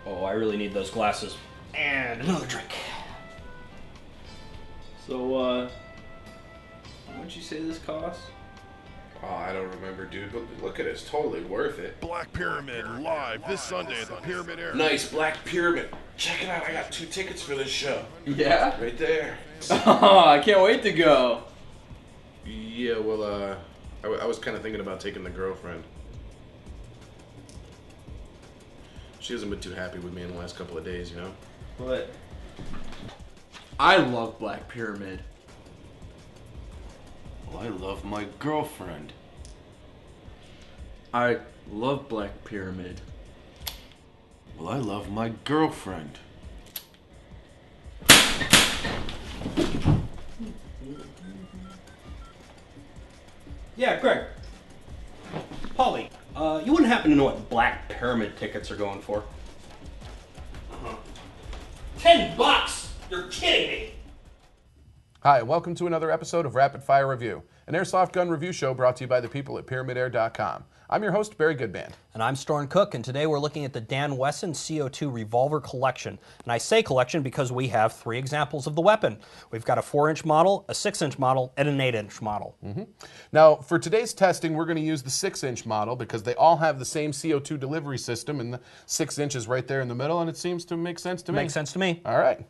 Oh, I really need those glasses. And another drink. So, what'd you say this costs? Oh, I don't remember, dude. But look at it. It's totally worth it. Black Pyramid live this Sunday at the Pyramid Airsoft. Nice Black Pyramid. Check it out. I got 2 tickets for this show. Yeah? Right there. Oh, I can't wait to go. Yeah, well, I was kind of thinking about taking the girlfriend. She hasn't been too happy with me in the last couple of days, you know? What? I love Black Pyramid. Well, I love my girlfriend. I love Black Pyramid. Well, I love my girlfriend. Yeah, Greg. Polly, you wouldn't happen to know what Black Pyramid tickets are going for? $10! You're kidding me! Hi, welcome to another episode of Rapid Fire Review, an airsoft gun review show brought to you by the people at pyramydair.com. I'm your host, Barry Goodband. And I'm Storm Cook, and today we're looking at the Dan Wesson CO2 Revolver Collection. And I say collection because we have 3 examples of the weapon. We've got a 4-inch model, a 6-inch model, and an 8-inch model. Now, for today's testing, we're going to use the 6-inch model because they all have the same CO2 delivery system, and the 6 inches right there in the middle, and it seems to make sense to me. Makes sense to me. All right.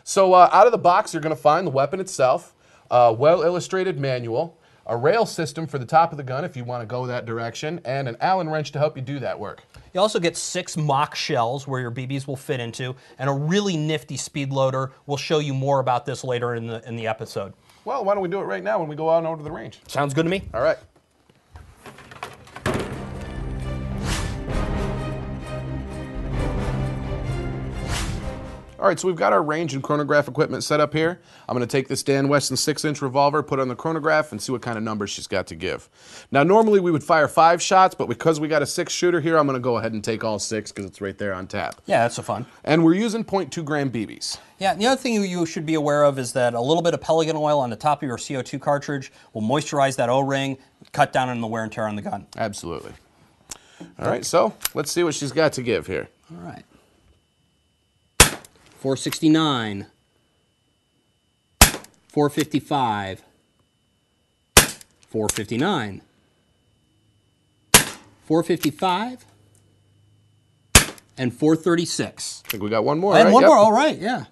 So out of the box, you're going to find the weapon itself, a well-illustrated manual, a rail system for the top of the gun if you want to go that direction, and an Allen wrench to help you do that work. You also get 6 mock shells where your BBs will fit into, and a really nifty speed loader. We'll show you more about this later in the episode. Well, why don't we do it right now when we go out and over to the range? Sounds good to me. All right. All right, so we've got our range and chronograph equipment set up here. I'm going to take this Dan Wesson 6-inch revolver, put it on the chronograph, and see what kind of numbers she's got to give. Now, normally we would fire 5 shots, but because we got a 6-shooter here, I'm going to go ahead and take all 6 because it's right there on tap. Yeah, that's so fun. And we're using 0.2 gram BBs. Yeah, the other thing you should be aware of is that a little bit of Pelican oil on the top of your CO2 cartridge will moisturize that O-ring, cut down on the wear and tear on the gun. Absolutely. All right, so let's see what she's got to give here. All right. 469, 455, 459, 455, and 436. I think we got one more, And right? one Yep. more, all right, yeah.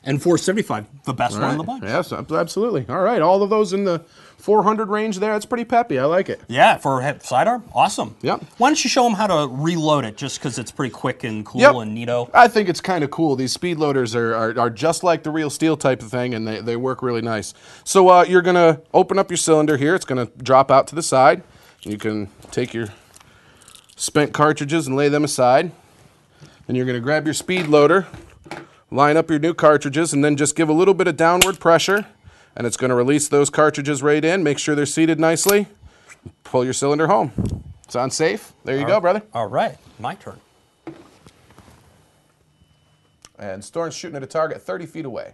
And 475, the best one in the bunch. Yes, absolutely. All right, all of those in the 400 range there. That's pretty peppy. I like it. Yeah, for sidearm, awesome. Yep. Why don't you show them how to reload it, just because it's pretty quick and cool and neato. I think it's kind of cool. These speed loaders are just like the real steel type of thing, and they work really nice. So you're going to open up your cylinder here. It's going to drop out to the side. You can take your spent cartridges and lay them aside. And you're going to grab your speed loader, line up your new cartridges, and then just give a little bit of downward pressure, and it's going to release those cartridges right in. Make sure they're seated nicely. Pull your cylinder home. Sound safe? There you go, brother. All right, my turn. And Storm's shooting at a target 30 feet away.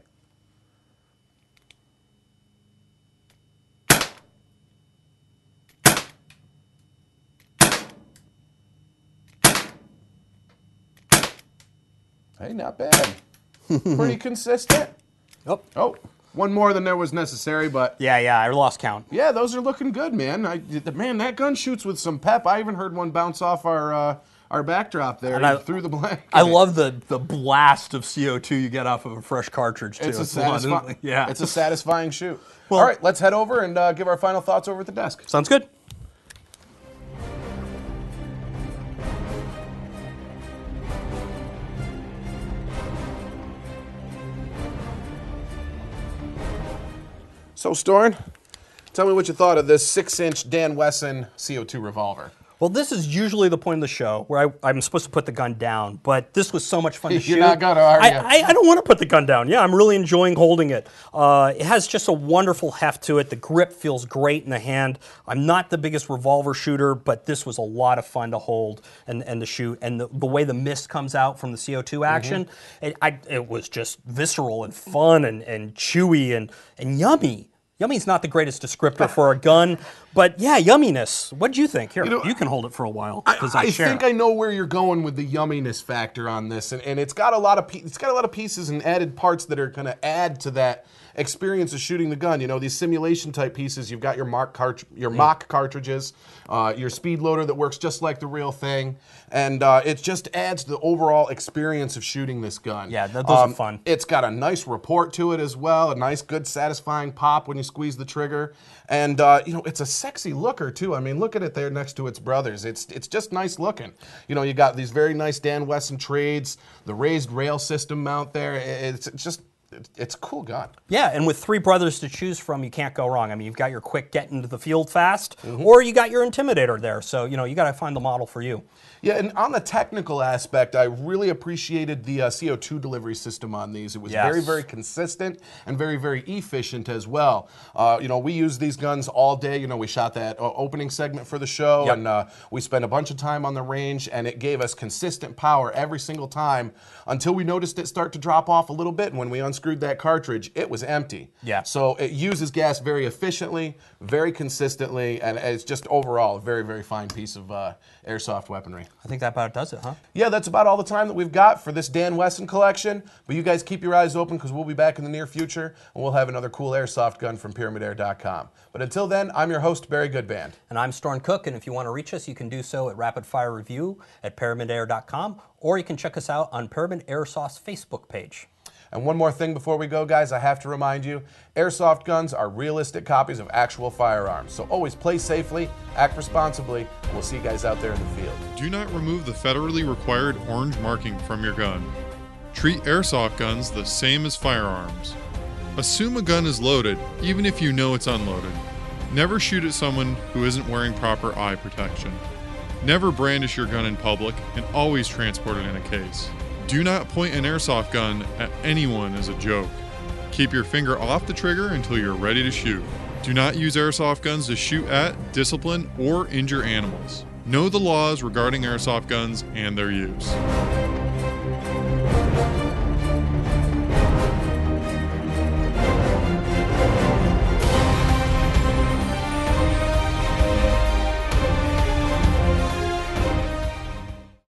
Hey, not bad. Pretty consistent. Oh, one more than there was necessary, but Yeah, I lost count. yeah, those are looking good, man. Man, that gun shoots with some pep. I even heard one bounce off our backdrop there And through the blanket. I love the blast of CO2 you get off of a fresh cartridge, too. It's a satisfying. Yeah. It's a satisfying shoot. Well- All right, let's head over and give our final thoughts over at the desk. Sounds good. So, Storn, tell me what you thought of this 6-inch Dan Wesson CO2 revolver. Well, this is usually the point of the show where I'm supposed to put the gun down, but this was so much fun to shoot. You're not gonna, are you? I don't want to put the gun down. Yeah, I'm really enjoying holding it. It has just a wonderful heft to it. The grip feels great in the hand. I'm not the biggest revolver shooter, but this was a lot of fun to hold and to shoot. And the way the mist comes out from the CO2 action, it was just visceral and fun and chewy and yummy. Yummy's not the greatest descriptor for a gun, but yeah, yumminess. What'd you think? Here, you can hold it for a while because I share. I think I know where you're going with the yumminess factor on this, and it's got a lot of pieces and added parts that are going to add to that experience of shooting the gun. You know, these simulation type pieces. You've got your mock cartridges, your speed loader that works just like the real thing, and it just adds to the overall experience of shooting this gun. Yeah, those are fun. It's got a nice report to it as well, a nice, good, satisfying pop when you squeeze the trigger, and you know, it's a sexy looker too. I mean, look at it there next to its brothers. It's just nice looking. You know, you got these very nice Dan Wesson trades, the raised rail system mount there. It's a cool gun. Yeah, and with 3 brothers to choose from, you can't go wrong. I mean, you've got your quick get into the field fast, or you got your Intimidator there. So, you know, you got to find the model for you. Yeah, and on the technical aspect, I really appreciated the CO2 delivery system on these. It was very, very consistent and very, very efficient as well. You know, we use these guns all day. You know, we shot that opening segment for the show, and we spent a bunch of time on the range, and it gave us consistent power every single time until we noticed it start to drop off a little bit. And when we unscrewed that cartridge, it was empty. Yeah. So it uses gas very efficiently, very consistently, and it's just overall a very, very fine piece of airsoft weaponry. I think that about does it, huh? Yeah, that's about all the time that we've got for this Dan Wesson collection. But you guys keep your eyes open because we'll be back in the near future and we'll have another cool airsoft gun from pyramydair.com. But until then, I'm your host, Barry Goodband. And I'm Storm Cook, and if you want to reach us, you can do so at Rapid Fire Review at pyramydair.com, or you can check us out on Pyramid Airsoft's Facebook page. And one more thing before we go, guys, I have to remind you, airsoft guns are realistic copies of actual firearms. So always play safely, act responsibly, and we'll see you guys out there in the field. Do not remove the federally required orange marking from your gun. Treat airsoft guns the same as firearms. Assume a gun is loaded, even if you know it's unloaded. Never shoot at someone who isn't wearing proper eye protection. Never brandish your gun in public, and always transport it in a case. Do not point an airsoft gun at anyone as a joke. Keep your finger off the trigger until you're ready to shoot. Do not use airsoft guns to shoot at, discipline, or injure animals. Know the laws regarding airsoft guns and their use.